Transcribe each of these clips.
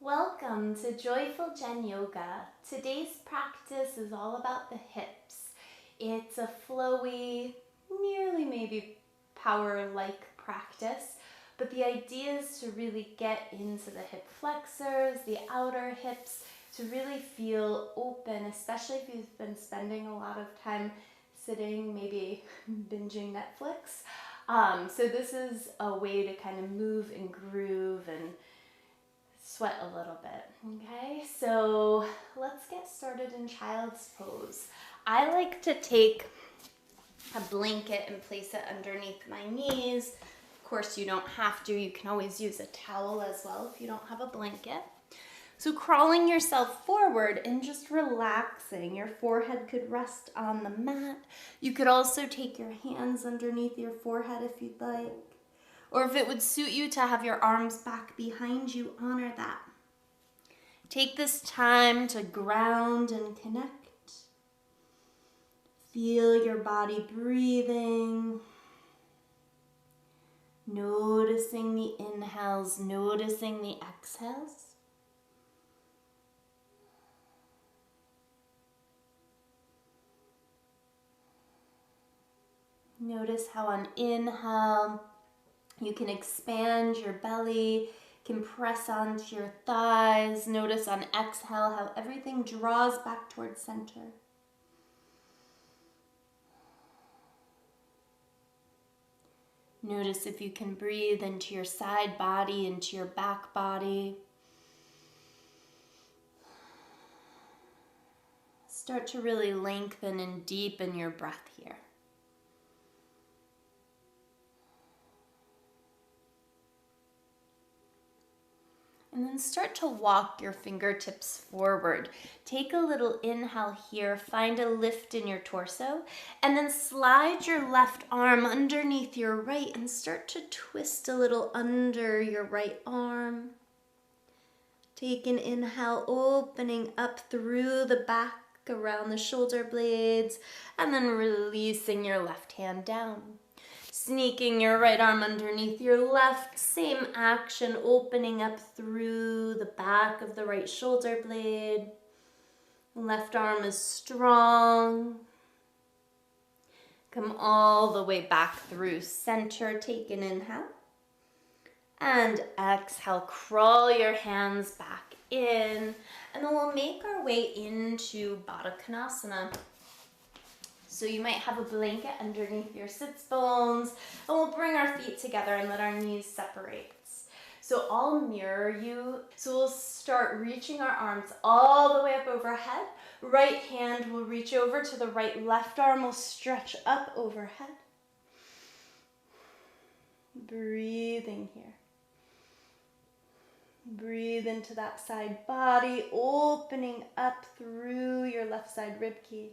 Welcome to Joyful Jen Yoga. Today's practice is all about the hips. It's a flowy, nearly maybe power-like practice, but the idea is to really get into the hip flexors, the outer hips, to really feel open, especially if you've been spending a lot of time sitting, maybe binging Netflix. So this is a way to kind of move and groove and sweat a little bit. Okay, so let's get started in child's pose. I like to take a blanket and place it underneath my knees. Of course, you don't have to. You can always use a towel as well if you don't have a blanket. So crawling yourself forward and just relaxing. Your forehead could rest on the mat. You could also take your hands underneath your forehead if you'd like. Or if it would suit you to have your arms back behind you, honor that. Take this time to ground and connect. Feel your body breathing. Noticing the inhales, noticing the exhales. Notice how on inhale, you can expand your belly, can press onto your thighs. Notice on exhale how everything draws back towards center. Notice if you can breathe into your side body, into your back body. Start to really lengthen and deepen your breath here. And then start to walk your fingertips forward. Take a little inhale here, find a lift in your torso, and then slide your left arm underneath your right and start to twist a little under your right arm. Take an inhale, opening up through the back around the shoulder blades, and then releasing your left hand down. Sneaking your right arm underneath your left, same action, opening up through the back of the right shoulder blade. Left arm is strong. Come all the way back through center, take an inhale. And exhale, crawl your hands back in. And then we'll make our way into Baddha Konasana. So you might have a blanket underneath your sits bones, and we'll bring our feet together and let our knees separate. So I'll mirror you. So we'll start reaching our arms all the way up overhead. Right hand will reach over to the right, left arm will stretch up overhead. Breathing here. Breathe into that side body, opening up through your left side rib cage.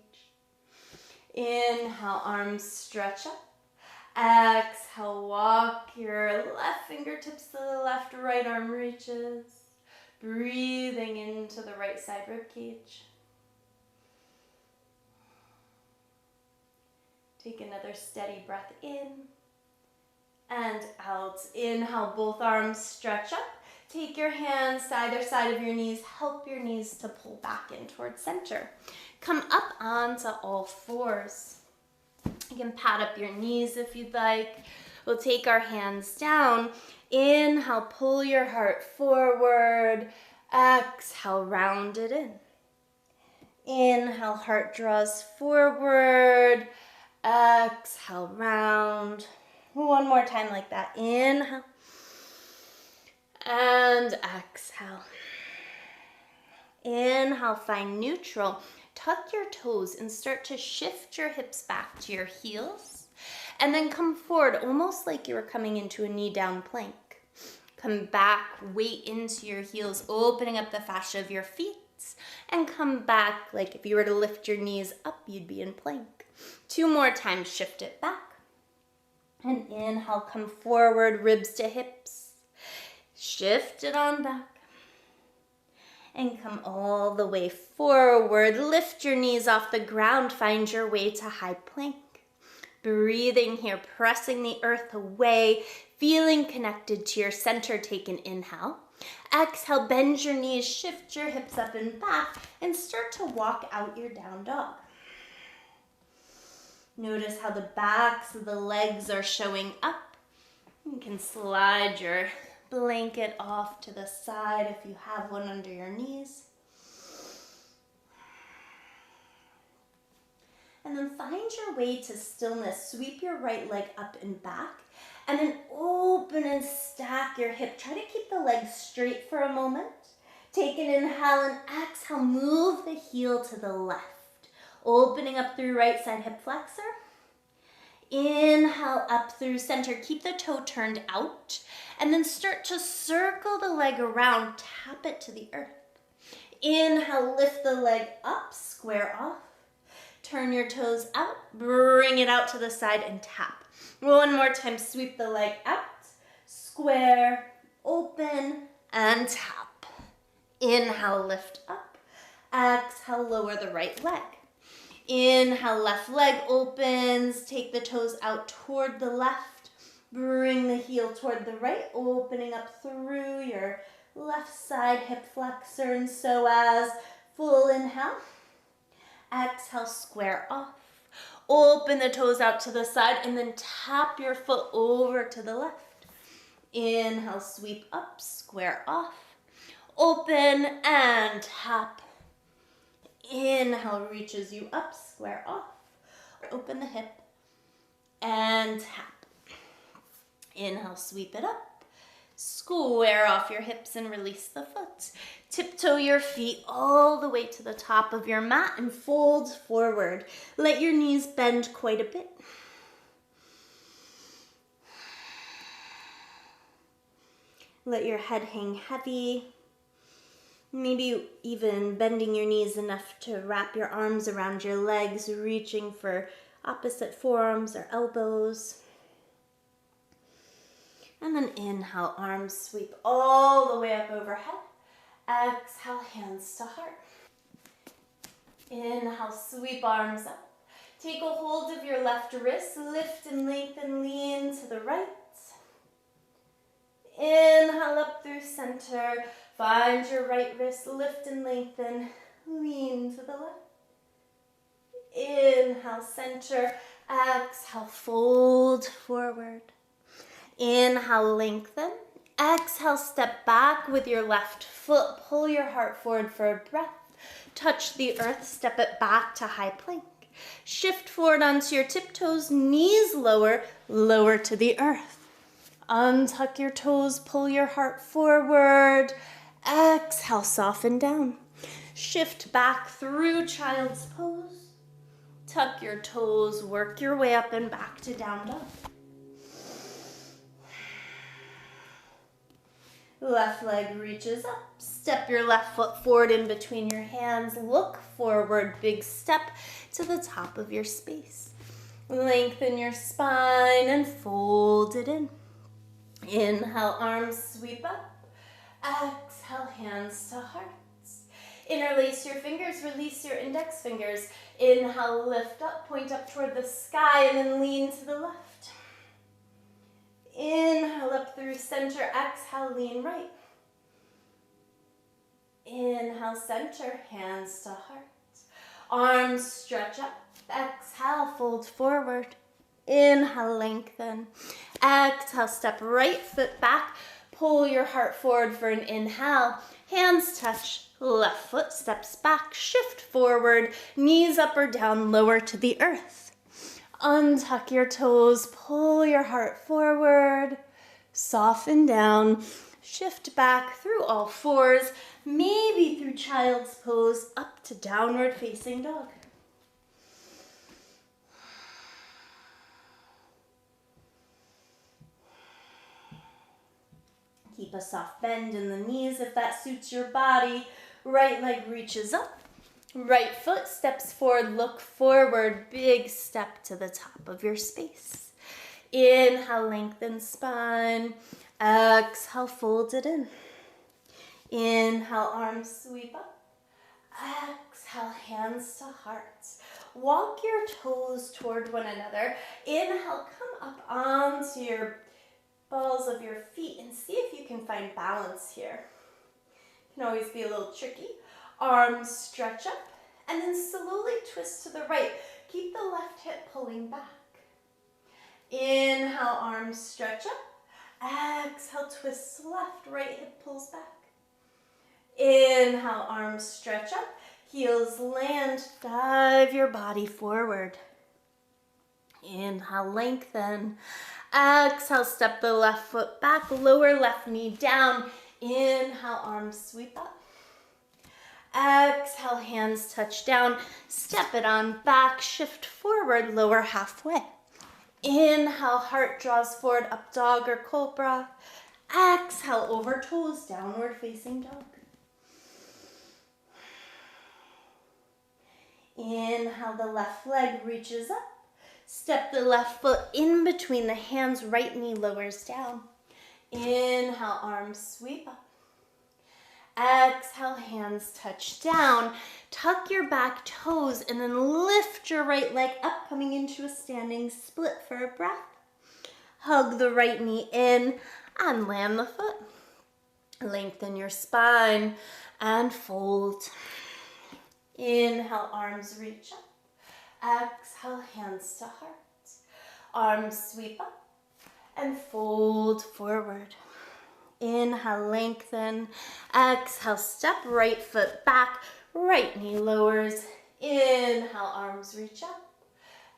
Inhale, arms stretch up. Exhale, walk your left fingertips to the left, right arm reaches. Breathing into the right side rib cage. Take another steady breath in and out. Inhale, both arms stretch up. Take your hands to either side of your knees. Help your knees to pull back in towards center. Come up onto all fours. You can pat up your knees if you'd like. We'll take our hands down. Inhale, pull your heart forward. Exhale, round it in. Inhale, heart draws forward. Exhale, round. One more time like that. Inhale. And exhale. Inhale, find neutral. Tuck your toes and start to shift your hips back to your heels. And then come forward, almost like you were coming into a knee down plank. Come back, weight into your heels, opening up the fascia of your feet. And come back like if you were to lift your knees up, you'd be in plank. 2 more times, shift it back. And inhale, come forward, ribs to hips. Shift it on back. And come all the way forward. Lift your knees off the ground. Find your way to high plank. Breathing here, pressing the earth away. Feeling connected to your center. Take an inhale. Exhale, bend your knees, shift your hips up and back, and start to walk out your down dog. Notice how the backs of the legs are showing up. You can slide your blanket off to the side if you have one under your knees. And then find your way to stillness. Sweep your right leg up and back. And then open and stack your hip. Try to keep the legs straight for a moment. Take an inhale and exhale. Move the heel to the left. Opening up through right side hip flexor. Inhale up through center. Keep the toe turned out. And then start to circle the leg around. Tap it to the earth. Inhale, lift the leg up, square off. Turn your toes out, bring it out to the side and tap. One more time, sweep the leg out, square, open, and tap. Inhale, lift up. Exhale, lower the right leg. Inhale, left leg opens. Take the toes out toward the left. Bring the heel toward the right, opening up through your left side hip flexor and psoas. Full inhale. Exhale, square off. Open the toes out to the side and then tap your foot over to the left. Inhale, sweep up, square off. Open and tap. Inhale, reaches you up, square off. Open the hip and tap. Inhale, sweep it up. Square off your hips and release the foot. Tiptoe your feet all the way to the top of your mat and fold forward. Let your knees bend quite a bit. Let your head hang heavy. Maybe even bending your knees enough to wrap your arms around your legs, reaching for opposite forearms or elbows. And then inhale, arms sweep all the way up overhead. Exhale, hands to heart. Inhale, sweep arms up. Take a hold of your left wrist, lift and lengthen, lean to the right. Inhale up through center. Find your right wrist, lift and lengthen, lean to the left. Inhale, center. Exhale, fold forward. Inhale, lengthen. Exhale, step back with your left foot. Pull your heart forward for a breath. Touch the earth, step it back to high plank. Shift forward onto your tiptoes, knees lower, lower to the earth. Untuck your toes, pull your heart forward. Exhale, soften down. Shift back through child's pose. Tuck your toes, work your way up and back to down dog. Left leg reaches up. Step your left foot forward in between your hands. Look forward, big step to the top of your space. Lengthen your spine and fold it in. Inhale, arms sweep up. Exhale, hands to hearts. Interlace your fingers, release your index fingers. Inhale, lift up, point up toward the sky, and then lean to the left. Inhale up through center, exhale, lean right. Inhale, center, hands to heart. Arms stretch up, exhale, fold forward. Inhale, lengthen. Exhale, step right foot back. Pull your heart forward for an inhale. Hands touch, left foot steps back, shift forward, knees up or down, lower to the earth. Untuck your toes, pull your heart forward, soften down, shift back through all fours, maybe through child's pose, up to downward facing dog. Keep a soft bend in the knees if that suits your body. Right leg reaches up. Right foot steps forward, look forward, big step to the top of your space. Inhale, lengthen spine. Exhale, fold it in. Inhale, arms sweep up. Exhale, hands to hearts. Walk your toes toward one another. Inhale, come up onto your balls of your feet and see if you can find balance here. Can always be a little tricky. Arms stretch up and then slowly twist to the right. Keep the left hip pulling back. Inhale, arms stretch up. Exhale, twist left, right hip pulls back. Inhale, arms stretch up. Heels land, dive your body forward. Inhale, lengthen. Exhale, step the left foot back, lower left knee down. Inhale, arms sweep up. Exhale, hands touch down. Step it on back, shift forward, lower halfway. Inhale, heart draws forward, up dog or cobra. Exhale, over toes, downward facing dog. Inhale, the left leg reaches up. Step the left foot in between the hands, right knee lowers down. Inhale, arms sweep up. Exhale, hands touch down. Tuck your back toes and then lift your right leg up, coming into a standing split for a breath. Hug the right knee in and land the foot. Lengthen your spine and fold. Inhale, arms reach up. Exhale, hands to heart. Arms sweep up and fold forward. Inhale, lengthen. Exhale, step right foot back. Right knee lowers. Inhale, arms reach up.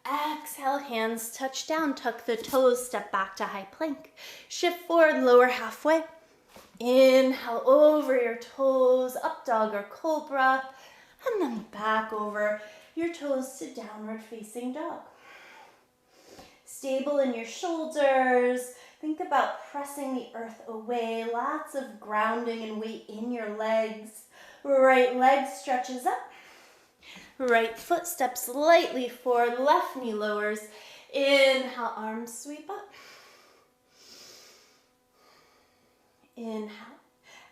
Exhale, hands touch down. Tuck the toes, step back to high plank. Shift forward, lower halfway. Inhale, over your toes, up dog or cobra. And then back over your toes to downward facing dog. Stable in your shoulders. Think about pressing the earth away. Lots of grounding and weight in your legs. Right leg stretches up. Right foot steps lightly forward. Left knee lowers. Inhale, arms sweep up. Inhale.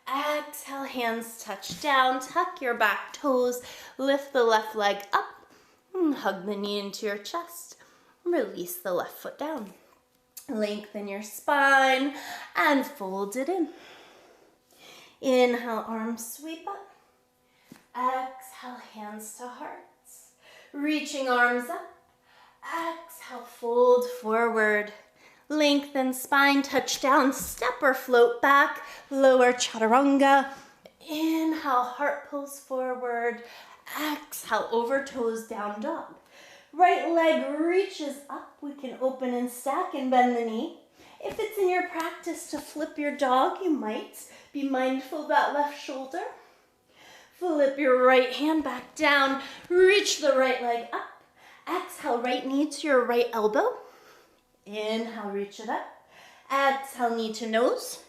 Exhale, hands touch down. Tuck your back toes. Lift the left leg up. Hug the knee into your chest. Release the left foot down. Lengthen your spine and fold it in. Inhale, arms sweep up. Exhale, hands to hearts. Reaching arms up. Exhale, fold forward. Lengthen spine, touch down, step or float back. Lower chaturanga. Inhale, heart pulls forward. Exhale, over toes, down dog. Right leg reaches up. We can open and stack and bend the knee. If it's in your practice to flip your dog, you might be mindful of that left shoulder. Flip your right hand back down. Reach the right leg up. Exhale, right knee to your right elbow. Inhale, reach it up. Exhale, knee to nose.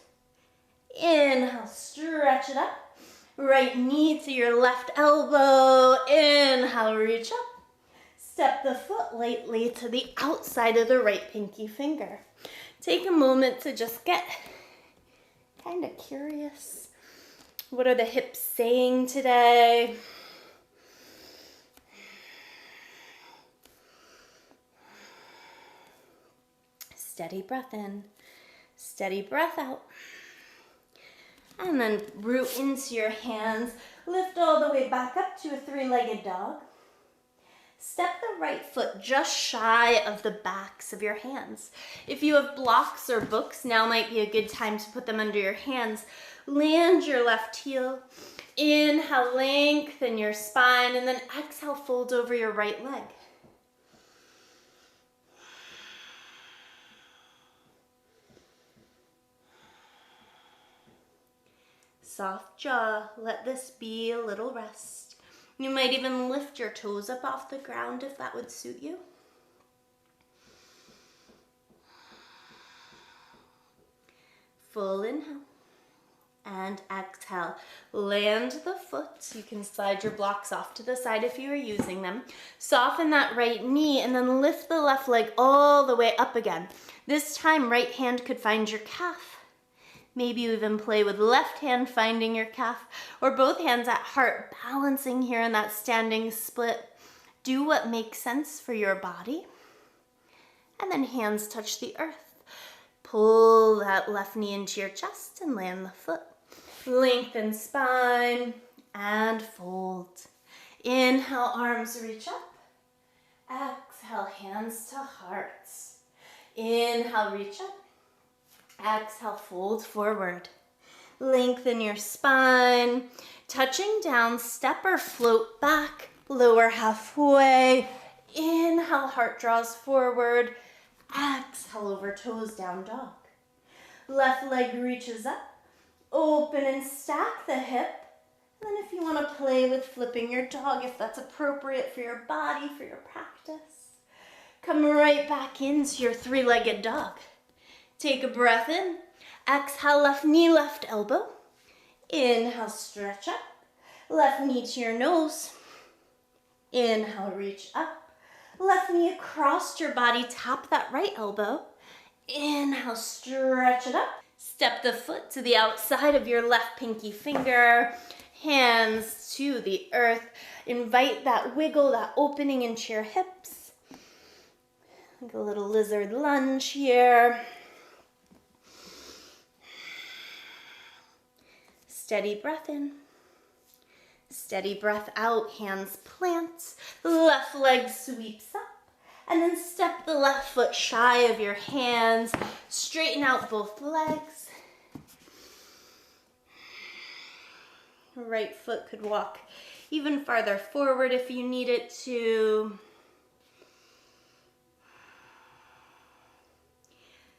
Inhale, stretch it up. Right knee to your left elbow. Inhale, reach up. Step the foot lightly to the outside of the right pinky finger. Take a moment to just get kind of curious. What are the hips saying today? Steady breath in, steady breath out. And then root into your hands. Lift all the way back up to a three-legged dog. Step the right foot just shy of the backs of your hands. If you have blocks or books, now might be a good time to put them under your hands. Land your left heel. Inhale, lengthen your spine, and then exhale, fold over your right leg. Soft jaw, let this be a little rest. You might even lift your toes up off the ground if that would suit you. Full inhale and exhale. Land the foot. You can slide your blocks off to the side if you are using them. Soften that right knee and then lift the left leg all the way up again. This time, right hand could find your calf. Maybe you even play with left hand finding your calf or both hands at heart, balancing here in that standing split. Do what makes sense for your body. And then hands touch the earth. Pull that left knee into your chest and land the foot. Lengthen spine and fold. Inhale, arms reach up. Exhale, hands to hearts. Inhale, reach up. Exhale, fold forward. Lengthen your spine. Touching down, step or float back. Lower halfway. Inhale, heart draws forward. Exhale, over toes, down dog. Left leg reaches up. Open and stack the hip. And then if you want to play with flipping your dog, if that's appropriate for your body, for your practice, come right back into your three-legged dog. Take a breath in. Exhale, left knee, left elbow. Inhale, stretch up. Left knee to your nose. Inhale, reach up. Left knee across your body, tap that right elbow. Inhale, stretch it up. Step the foot to the outside of your left pinky finger. Hands to the earth. Invite that wiggle, that opening into your hips. Like a little lizard lunge here. Steady breath in. Steady breath out. Hands plant. Left leg sweeps up. And then step the left foot shy of your hands. Straighten out both legs. Right foot could walk even farther forward if you need it to.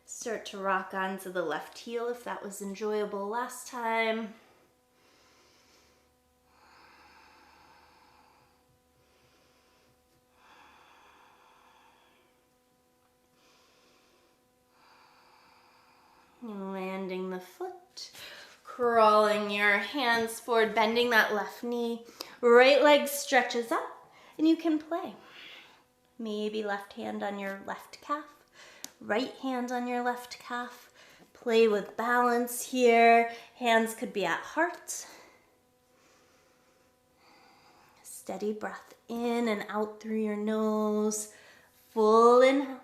Start to rock onto the left heel if that was enjoyable last time. And landing the foot. Crawling your hands forward, bending that left knee. Right leg stretches up, and you can play. Maybe left hand on your left calf, right hand on your left calf. Play with balance here. Hands could be at heart. Steady breath in and out through your nose. Full inhale.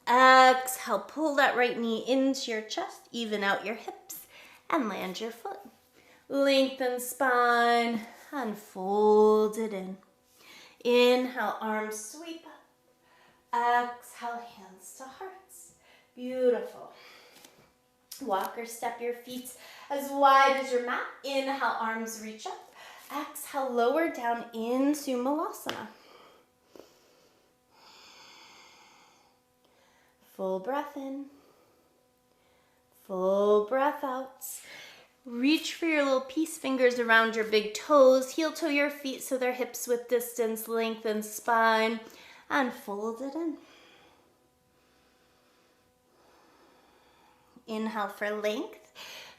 Exhale, pull that right knee into your chest, even out your hips. And land your foot. Lengthen spine and fold it in. Inhale, arms sweep up. Exhale, hands to hearts. Beautiful. Walk or step your feet as wide as your mat. Inhale, arms reach up. Exhale, lower down into Malasana. Full breath in. Full breath out. Reach for your little peace fingers around your big toes. Heel toe your feet so they're hips width distance. Lengthen spine and fold it in. Inhale for length.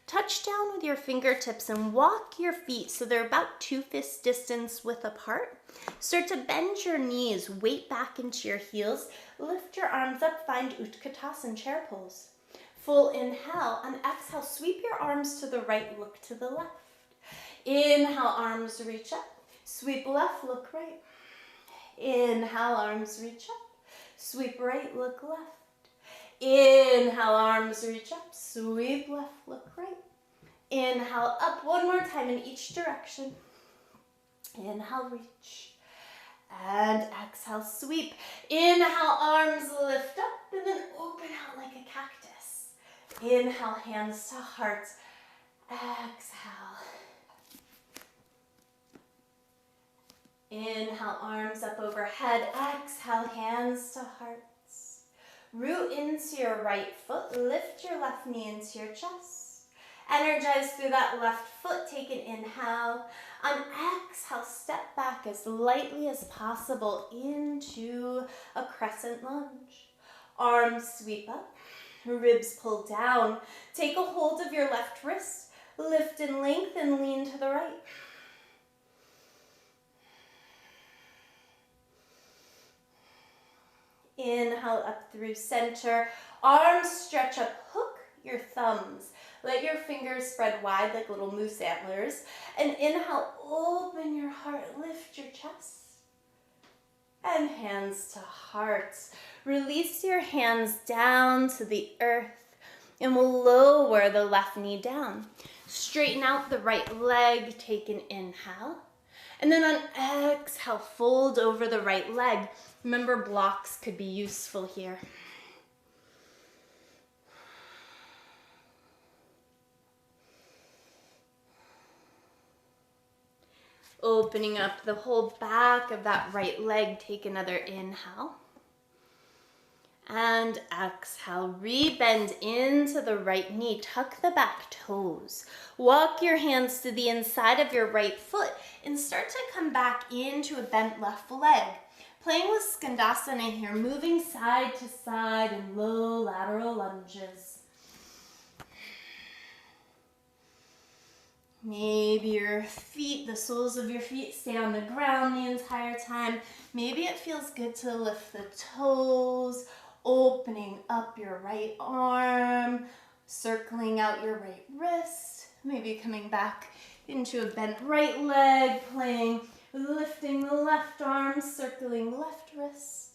Touch down with your fingertips and walk your feet so they're about 2 fist distance width apart. Start to bend your knees, weight back into your heels. Lift your arms up, find Utkatasana chair pose. Full inhale and exhale, sweep your arms to the right, look to the left. Inhale, arms reach up, sweep left, look right. Inhale, arms reach up, sweep right, look left. Inhale, arms reach up, sweep left, look right. Inhale, up one more time in each direction. Inhale, reach. And exhale, sweep. Inhale, arms lift up and then open out like a cactus. Inhale, hands to heart. Exhale. Inhale, arms up overhead. Exhale, hands to hearts. Root into your right foot. Lift your left knee into your chest. Energize through that left foot. Take an inhale. On exhale, step back as lightly as possible into a crescent lunge. Arms sweep up. Ribs pull down. Take a hold of your left wrist. Lift and lengthen, lean to the right. Inhale up through center. Arms stretch up, hook your thumbs. Let your fingers spread wide like little moose antlers. And inhale, open your heart, lift your chest. And hands to heart. Release your hands down to the earth. And we'll lower the left knee down. Straighten out the right leg, take an inhale. And then on exhale, fold over the right leg. Remember, blocks could be useful here. Opening up the whole back of that right leg, take another inhale. And exhale, re-bend into the right knee, tuck the back toes. Walk your hands to the inside of your right foot and start to come back into a bent left leg. Playing with Skandasana here, moving side to side in low lateral lunges. Maybe your feet, the soles of your feet stay on the ground the entire time. Maybe it feels good to lift the toes, opening up your right arm, circling out your right wrist, maybe coming back into a bent right leg, playing, lifting the left arm, circling left wrist.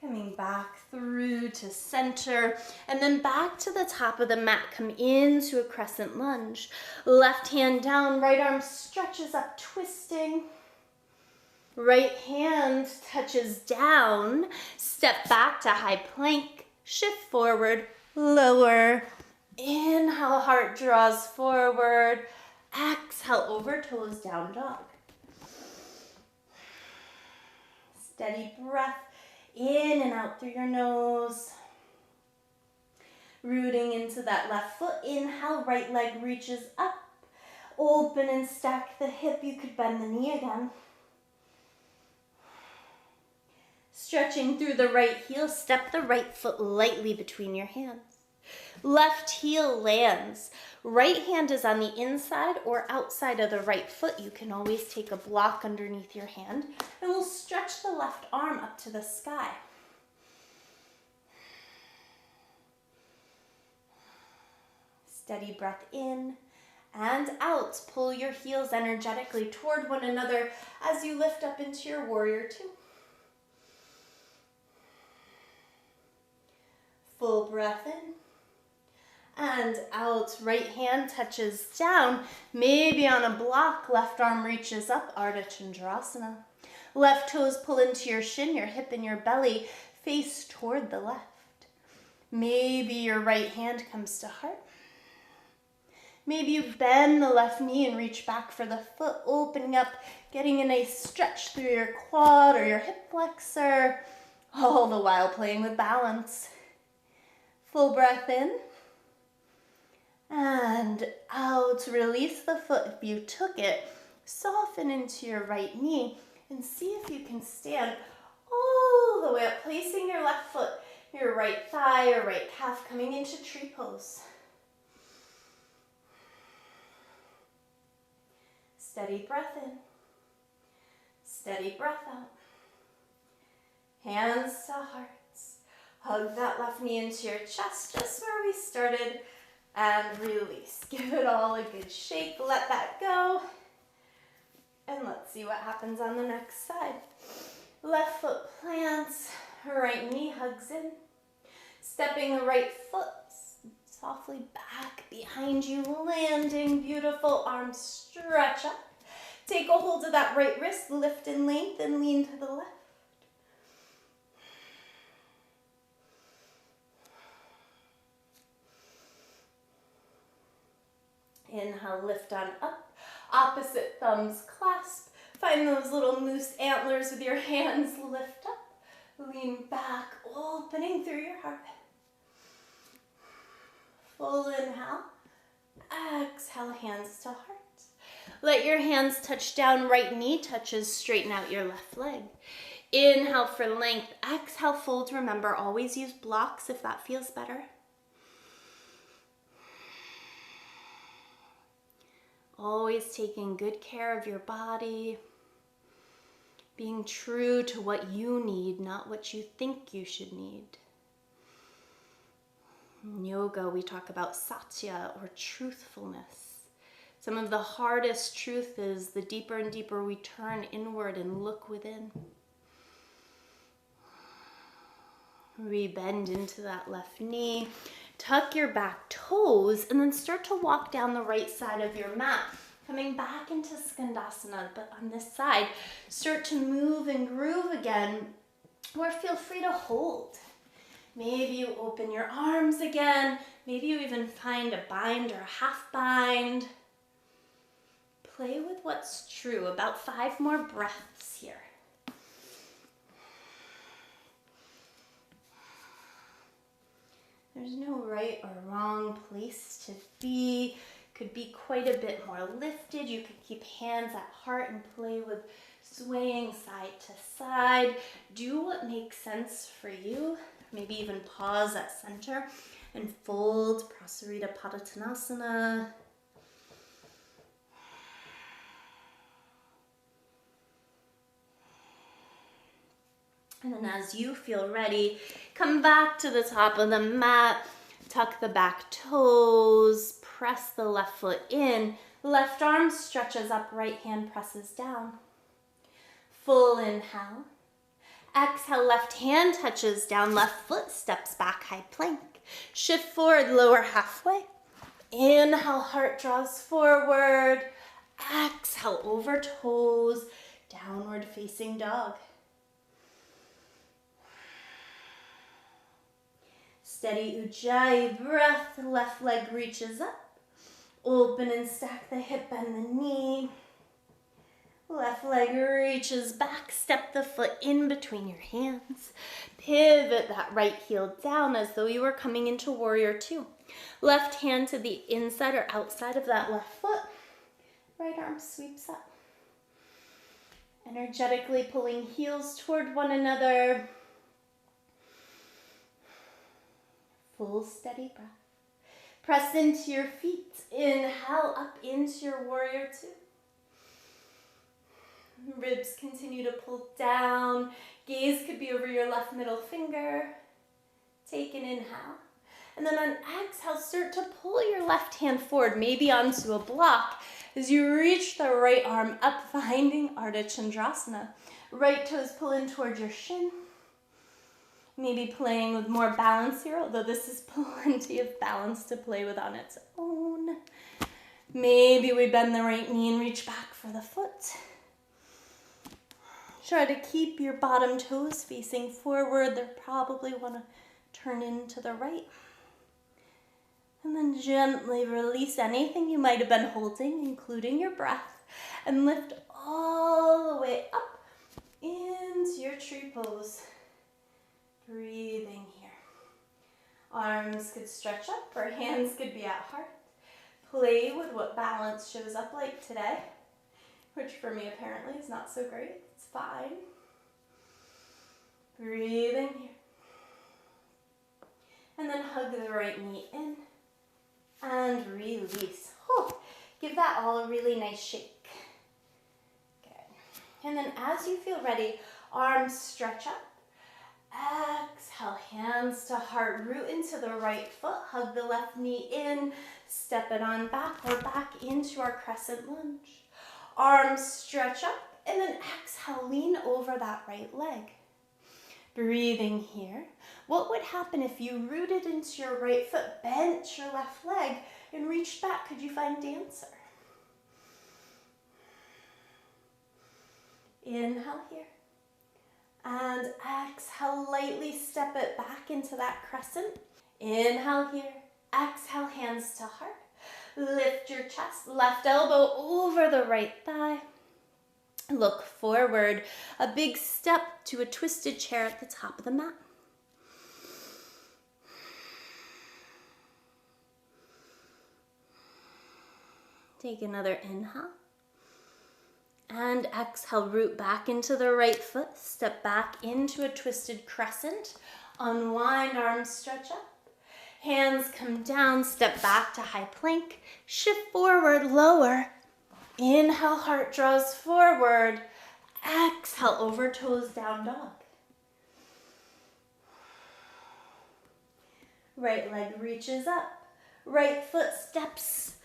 Coming back through to center, and then back to the top of the mat. Come into a crescent lunge. Left hand down, right arm stretches up, twisting. Right hand touches down. Step back to high plank. Shift forward, lower. Inhale, heart draws forward. Exhale, over toes, down dog. Steady breath. In and out through your nose. Rooting into that left foot. Inhale, right leg reaches up. Open and stack the hip. You could bend the knee again. Stretching through the right heel. Step the right foot lightly between your hands. Left heel lands. Right hand is on the inside or outside of the right foot. You can always take a block underneath your hand. And we'll stretch the left arm up to the sky. Steady breath in and out. Pull your heels energetically toward one another as you lift up into your warrior two. Full breath in. And out, right hand touches down, maybe on a block, left arm reaches up, Ardha Chandrasana. Left toes pull into your shin, your hip and your belly face toward the left. Maybe your right hand comes to heart. Maybe you bend the left knee and reach back for the foot, opening up, getting a nice stretch through your quad or your hip flexor, all the while playing with balance. Full breath in. And out, release the foot if you took it. Soften into your right knee and see if you can stand all the way up, placing your left foot, your right thigh or right calf coming into tree pose. Steady breath in, steady breath out. Hands to hearts. Hug that left knee into your chest, just where we started. And release. Give it all a good shake. Let that go. And let's see what happens on the next side. Left foot plants. Right knee hugs in. Stepping the right foot softly back behind you. Landing. Beautiful. Arms stretch up. Take a hold of that right wrist. Lift and lengthen. Lean to the left. Inhale, lift on up. Opposite thumbs clasp. Find those little moose antlers with your hands. Lift up. Lean back, opening through your heart. Full inhale. Exhale, hands to heart. Let your hands touch down. Right knee touches. Straighten out your left leg. Inhale for length. Exhale, fold. Remember, always use blocks if that feels better. Always taking good care of your body, being true to what you need, not what you think you should need. In yoga, we talk about satya or truthfulness. Some of the hardest truth is the deeper and deeper we turn inward and look within. Rebend into that left knee. Tuck your back toes and then start to walk down the right side of your mat. Coming back into Skandasana, but on this side, start to move and groove again, or feel free to hold. Maybe you open your arms again. Maybe you even find a bind or a half bind. Play with what's true. About 5 more breaths here. There's no right or wrong place to be. Could be quite a bit more lifted. You could keep hands at heart and play with swaying side to side. Do what makes sense for you. Maybe even pause at center and fold Prasarita Padottanasana. And then as you feel ready, come back to the top of the mat, tuck the back toes, press the left foot in, left arm stretches up, right hand presses down. Full inhale. Exhale, left hand touches down, left foot steps back, high plank. Shift forward, lower halfway. Inhale, heart draws forward. Exhale, over toes, downward facing dog. Steady Ujjayi breath, left leg reaches up. Open and stack the hip and the knee. Left leg reaches back, step the foot in between your hands. Pivot that right heel down as though you were coming into Warrior Two. Left hand to the inside or outside of that left foot. Right arm sweeps up. Energetically pulling heels toward one another. Full steady breath. Press into your feet. Inhale up into your Warrior Two. Ribs continue to pull down. Gaze could be over your left middle finger. Take an inhale. And then on exhale, start to pull your left hand forward, maybe onto a block, as you reach the right arm up, finding Ardha Chandrasana. Right toes pull in towards your shin. Maybe playing with more balance here, although this is plenty of balance to play with on its own. Maybe we bend the right knee and reach back for the foot. Try to keep your bottom toes facing forward. They probably want to turn into the right. And then gently release anything you might have been holding, including your breath, and lift all the way up into your tree pose. Breathing here. Arms could stretch up or hands could be at heart. Play with what balance shows up like today, which for me apparently is not so great. It's fine. Breathing here. And then hug the right knee in and release. Whew. Give that all a really nice shake. Good. And then as you feel ready, arms stretch up. Exhale, hands to heart, root into the right foot, hug the left knee in, step it on back or back into our crescent lunge. Arms stretch up and then exhale, lean over that right leg. Breathing here. What would happen if you rooted into your right foot, bent your left leg, and reached back? Could you find Dancer? Inhale here. And exhale, lightly step it back into that crescent. Inhale here. Exhale, hands to heart. Lift your chest, left elbow over the right thigh. Look forward. A big step to a twisted chair at the top of the mat. Take another inhale. And exhale, root back into the right foot. Step back into a twisted crescent. Unwind, arms stretch up. Hands come down, step back to high plank. Shift forward, lower. Inhale, heart draws forward. Exhale, over toes, down dog. Right leg reaches up. Right foot steps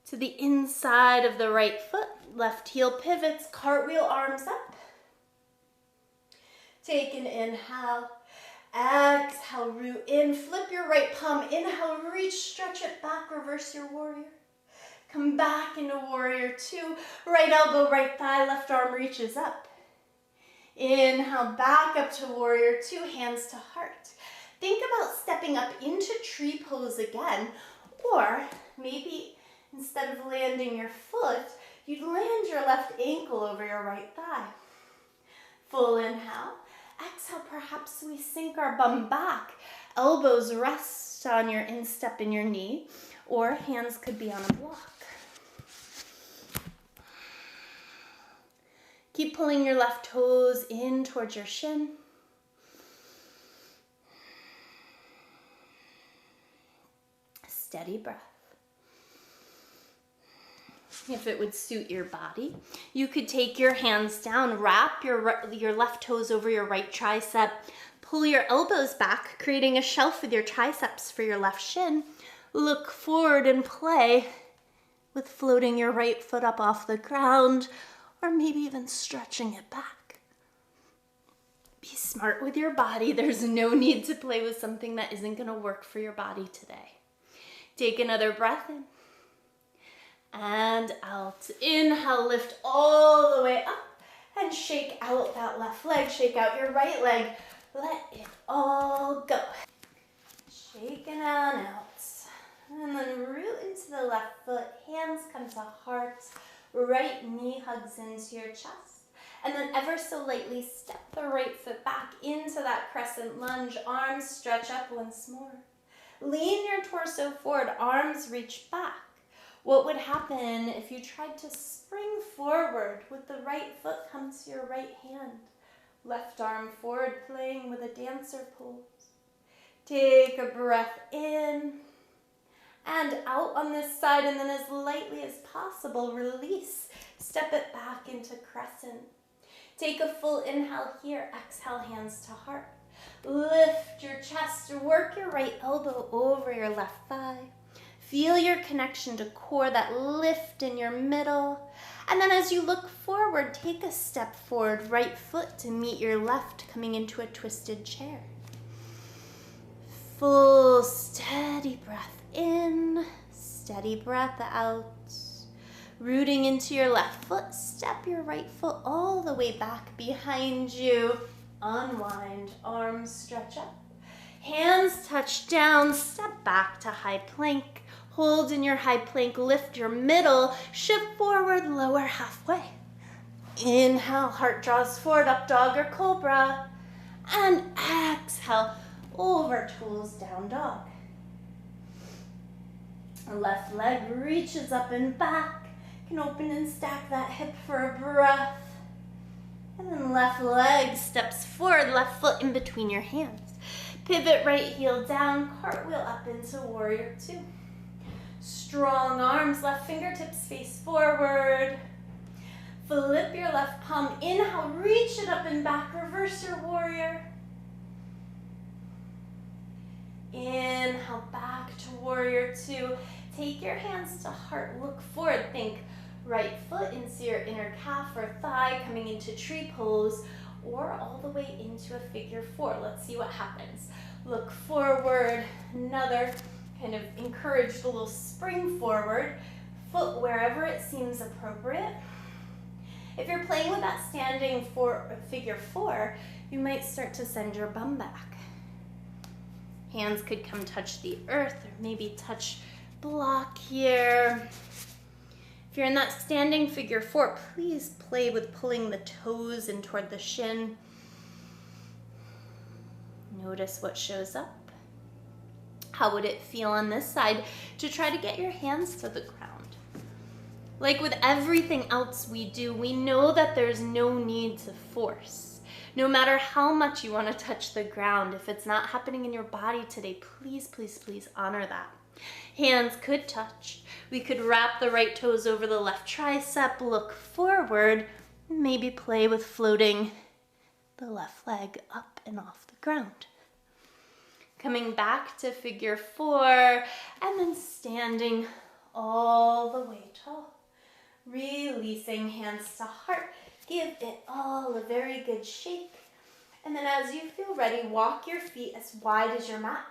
to the inside of the right foot. Left heel pivots, cartwheel, arms up. Take an inhale. Exhale, root in, flip your right palm, inhale, reach, stretch it back, reverse your warrior. Come back into warrior two, right elbow, right thigh, left arm reaches up. Inhale, back up to warrior two, hands to heart. Think about stepping up into tree pose again, or maybe instead of landing your foot, you'd land your left ankle over your right thigh. Full inhale. Exhale, perhaps we sink our bum back. Elbows rest on your instep in your knee, or hands could be on a block. Keep pulling your left toes in towards your shin. Steady breath. If it would suit your body, you could take your hands down, wrap your left toes over your right tricep, pull your elbows back, creating a shelf with your triceps for your left shin. Look forward and play with floating your right foot up off the ground, or maybe even stretching it back. Be smart with your body. There's no need to play with something that isn't going to work for your body today. Take another breath in and out. Inhale, lift all the way up and shake out that left leg. Shake out your right leg. Let it all go. Shake it on out. And then root into the left foot. Hands come to heart. Right knee hugs into your chest. And then ever so lightly step the right foot back into that crescent lunge. Arms stretch up once more. Lean your torso forward. Arms reach back. What would happen if you tried to spring forward with the right foot come to your right hand? Left arm forward, playing with a dancer pose. Take a breath in and out on this side, and then as lightly as possible, release. Step it back into crescent. Take a full inhale here. Exhale, hands to heart. Lift your chest, work your right elbow over your left thigh. Feel your connection to core, that lift in your middle. And then as you look forward, take a step forward, right foot to meet your left, coming into a twisted chair. Full steady breath in, steady breath out. Rooting into your left foot, step your right foot all the way back behind you. Unwind, arms stretch up. Hands touch down, step back to high plank. Hold in your high plank, lift your middle, shift forward, lower halfway. Inhale, heart draws forward, up dog or cobra. And exhale, over tools, down dog. Left leg reaches up and back. Can open and stack that hip for a breath. And then left leg steps forward, left foot in between your hands. Pivot right heel down, cartwheel up into warrior two. Strong arms, left fingertips face forward. Flip your left palm, inhale, reach it up and back, reverse your warrior. Inhale, back to warrior two. Take your hands to heart, look forward, think right foot into your inner calf or thigh, coming into tree pose, or all the way into a figure four. Let's see what happens. Look forward, another kind of encourage the little spring forward, foot wherever it seems appropriate. If you're playing with that standing figure four, you might start to send your bum back. Hands could come touch the earth, or maybe touch block here. If you're in that standing figure four, please play with pulling the toes in toward the shin. Notice what shows up. How would it feel on this side to try to get your hands to the ground? Like with everything else we do, we know that there's no need to force. No matter how much you want to touch the ground, if it's not happening in your body today, please, please, please honor that. Hands could touch. We could wrap the right toes over the left tricep, look forward, maybe play with floating the left leg up and off the ground. Coming back to figure four, and then standing all the way tall. Releasing hands to heart. Give it all a very good shake. And then as you feel ready, walk your feet as wide as your mat.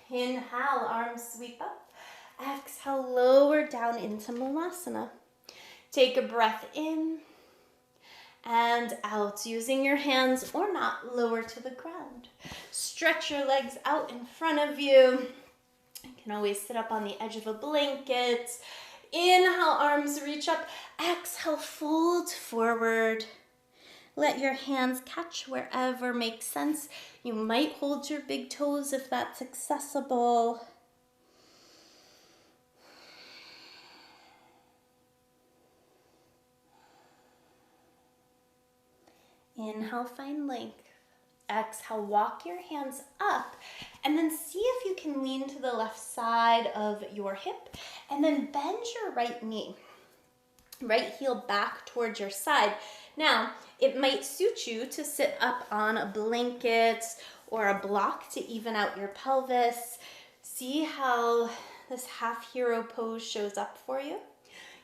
Inhale, arms sweep up. Exhale, lower down into Malasana. Take a breath in and out, using your hands or not, lower to the ground. Stretch your legs out in front of you. You can always sit up on the edge of a blanket. Inhale, arms reach up. Exhale, fold forward. Let your hands catch wherever makes sense. You might hold your big toes if that's accessible. Inhale, find length. Exhale, walk your hands up, and then see if you can lean to the left side of your hip, and then bend your right knee. Right heel back towards your side. Now, it might suit you to sit up on a blanket or a block to even out your pelvis. See how this half hero pose shows up for you.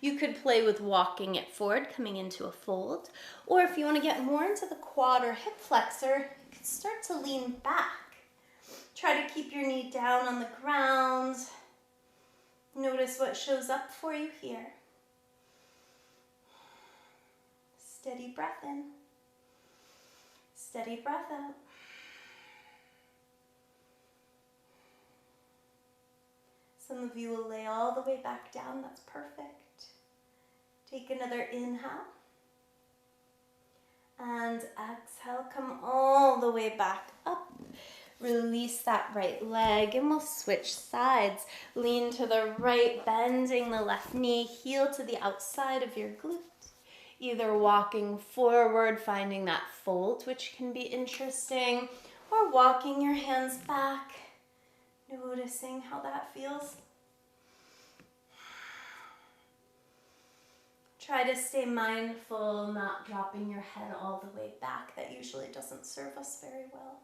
You could play with walking it forward, coming into a fold, or if you want to get more into the quad or hip flexor, you can start to lean back. Try to keep your knee down on the ground. Notice what shows up for you here. Steady breath in. Steady breath out. Some of you will lay all the way back down. That's perfect. Take another inhale. And exhale, come all the way back up. Release that right leg and we'll switch sides. Lean to the right, bending the left knee, heel to the outside of your glute. Either walking forward, finding that fold, which can be interesting, or walking your hands back, noticing how that feels. Try to stay mindful, not dropping your head all the way back. That usually doesn't serve us very well.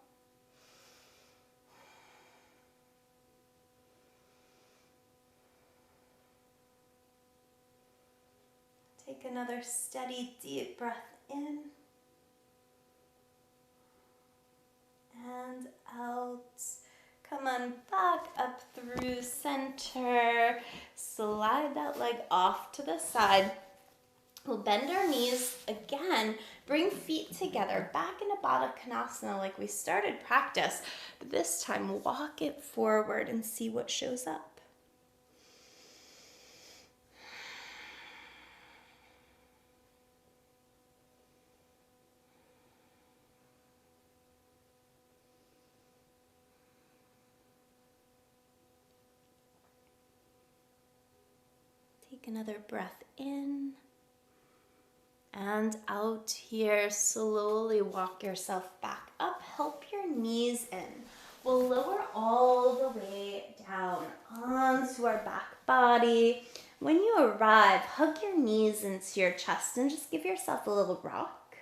Take another steady, deep breath in and out. Come on back up through center. Slide that leg off to the side. We'll bend our knees again. Bring feet together back into Baddha Konasana like we started practice. But this time, walk it forward and see what shows up. Take another breath in and out here. Slowly walk yourself back up. Help your knees in. We'll lower all the way down onto our back body. When you arrive, hug your knees into your chest and just give yourself a little rock.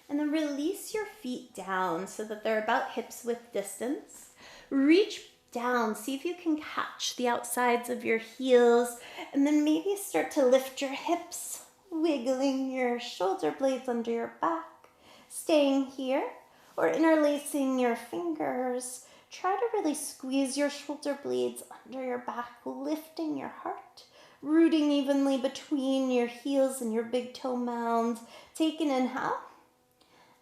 And then release your feet down so that they're about hips width distance. Reach down, see if you can catch the outsides of your heels, and then maybe start to lift your hips, wiggling your shoulder blades under your back, staying here, or interlacing your fingers. Try to really squeeze your shoulder blades under your back, lifting your heart, rooting evenly between your heels and your big toe mound. Take an inhale,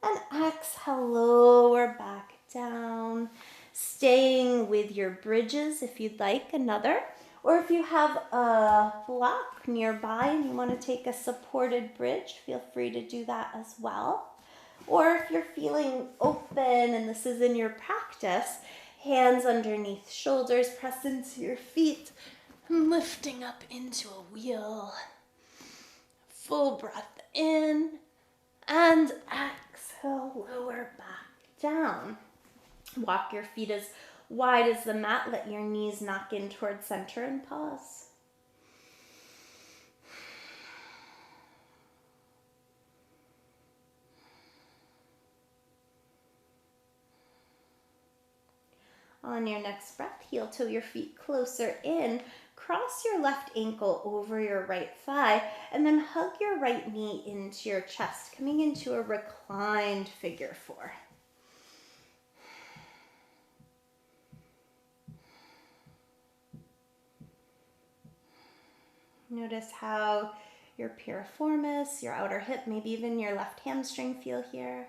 and exhale, lower back down. Staying with your bridges if you'd like another, or if you have a block nearby and you want to take a supported bridge, feel free to do that as well. Or if you're feeling open and this is in your practice, hands underneath shoulders, press into your feet, and lifting up into a wheel. Full breath in and exhale, lower back down. Walk your feet as wide as the mat. Let your knees knock in towards center and pause. On your next breath, heel toe your feet closer in. Cross your left ankle over your right thigh, and then hug your right knee into your chest, coming into a reclined figure four. Notice how your piriformis, your outer hip, maybe even your left hamstring feel here.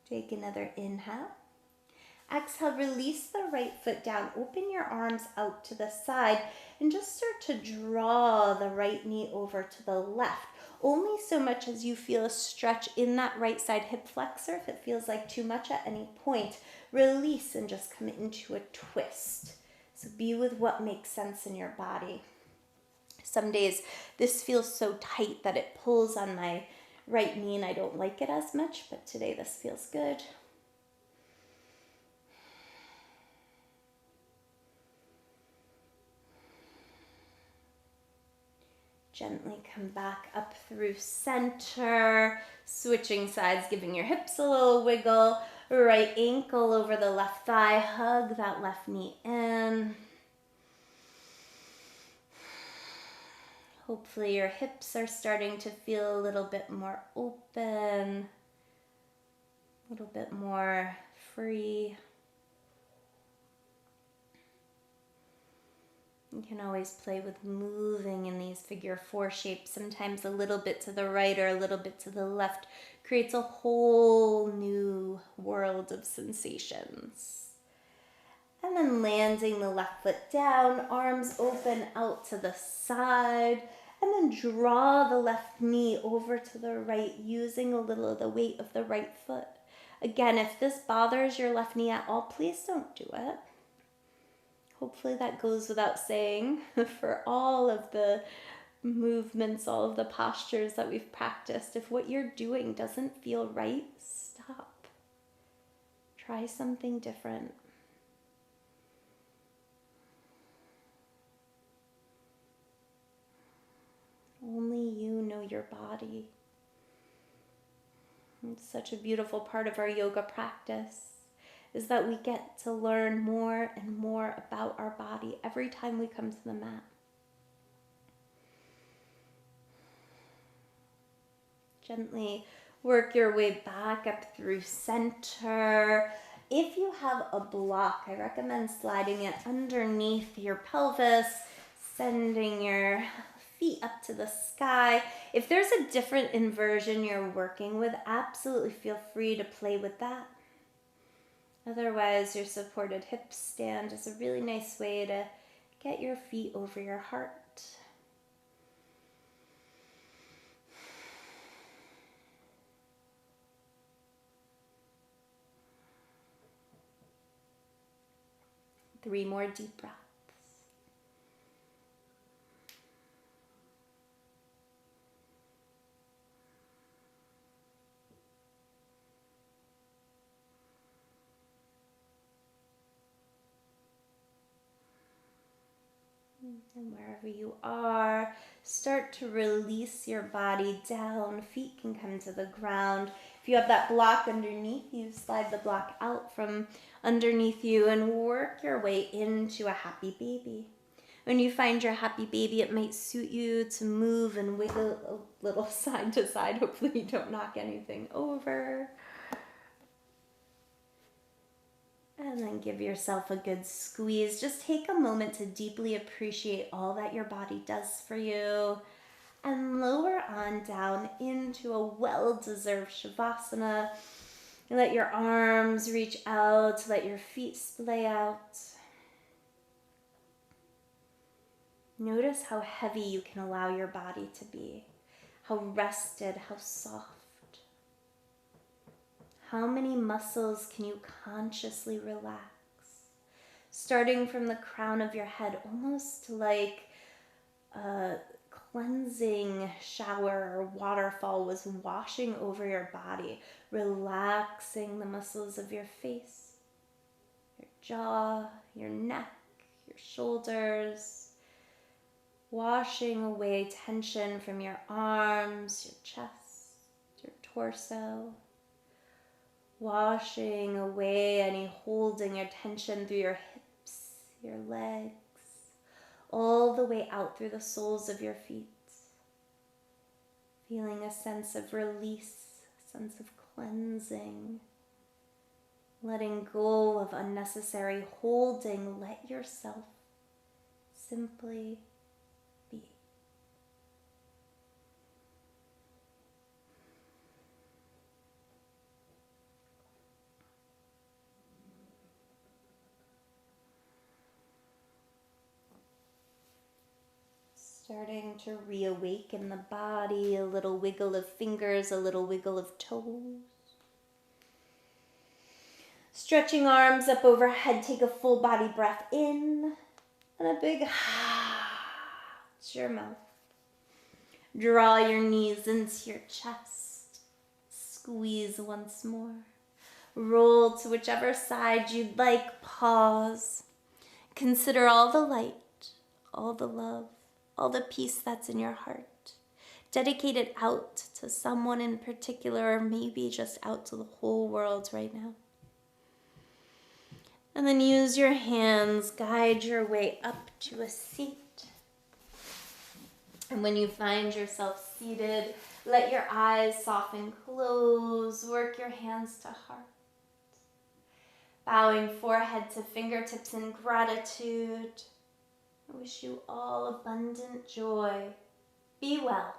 Take another inhale. Exhale, release the right foot down. Open your arms out to the side and just start to draw the right knee over to the left. Only so much as you feel a stretch in that right side hip flexor. If it feels like too much at any point, release and just come into a twist. So be with what makes sense in your body. Some days this feels so tight that it pulls on my right knee and I don't like it as much, but today this feels good. Gently come back up through center, switching sides, giving your hips a little wiggle. Right ankle over the left thigh, hug that left knee in. Hopefully your hips are starting to feel a little bit more open, a little bit more free. You can always play with moving in these figure four shapes. Sometimes a little bit to the right or a little bit to the left creates a whole new world of sensations. And then landing the left foot down, arms open out to the side, and then draw the left knee over to the right, using a little of the weight of the right foot. Again, if this bothers your left knee at all, please don't do it. Hopefully that goes without saying for all of the movements, all of the postures that we've practiced. If what you're doing doesn't feel right, stop. Try something different. Only you know your body. It's such a beautiful part of our yoga practice, is that we get to learn more and more about our body every time we come to the mat. Gently work your way back up through center. If you have a block, I recommend sliding it underneath your pelvis, sending your feet up to the sky. If there's a different inversion you're working with, absolutely feel free to play with that. Otherwise, your supported hip stand is a really nice way to get your feet over your heart. Three more deep breaths. And wherever you are, start to release your body down. Feet can come to the ground. If you have that block underneath you, slide the block out from underneath you and work your way into a happy baby. When you find your happy baby, it might suit you to move and wiggle a little side to side. Hopefully you don't knock anything over. And then give yourself a good squeeze. Just take a moment to deeply appreciate all that your body does for you. And lower on down into a well-deserved Shavasana. Let your arms reach out. Let your feet splay out. Notice how heavy you can allow your body to be. How rested, how soft. How many muscles can you consciously relax? Starting from the crown of your head, almost like a cleansing shower or waterfall was washing over your body, relaxing the muscles of your face, your jaw, your neck, your shoulders, washing away tension from your arms, your chest, your torso, washing away any holding your tension through your hips, your legs, all the way out through the soles of your feet. Feeling a sense of release, a sense of cleansing, letting go of unnecessary holding. Let yourself simply be. Starting to reawaken the body, a little wiggle of fingers, a little wiggle of toes. Stretching arms up overhead, take a full body breath in, and a big to your mouth. Draw your knees into your chest. Squeeze once more. Roll to whichever side you'd like. Pause. Consider all the light, all the love, all the peace that's in your heart. Dedicate it out to someone in particular, or maybe just out to the whole world right now. And then use your hands, guide your way up to a seat. And when you find yourself seated, let your eyes soften, close, work your hands to heart. Bowing forehead to fingertips in gratitude. I wish you all abundant joy. Be well.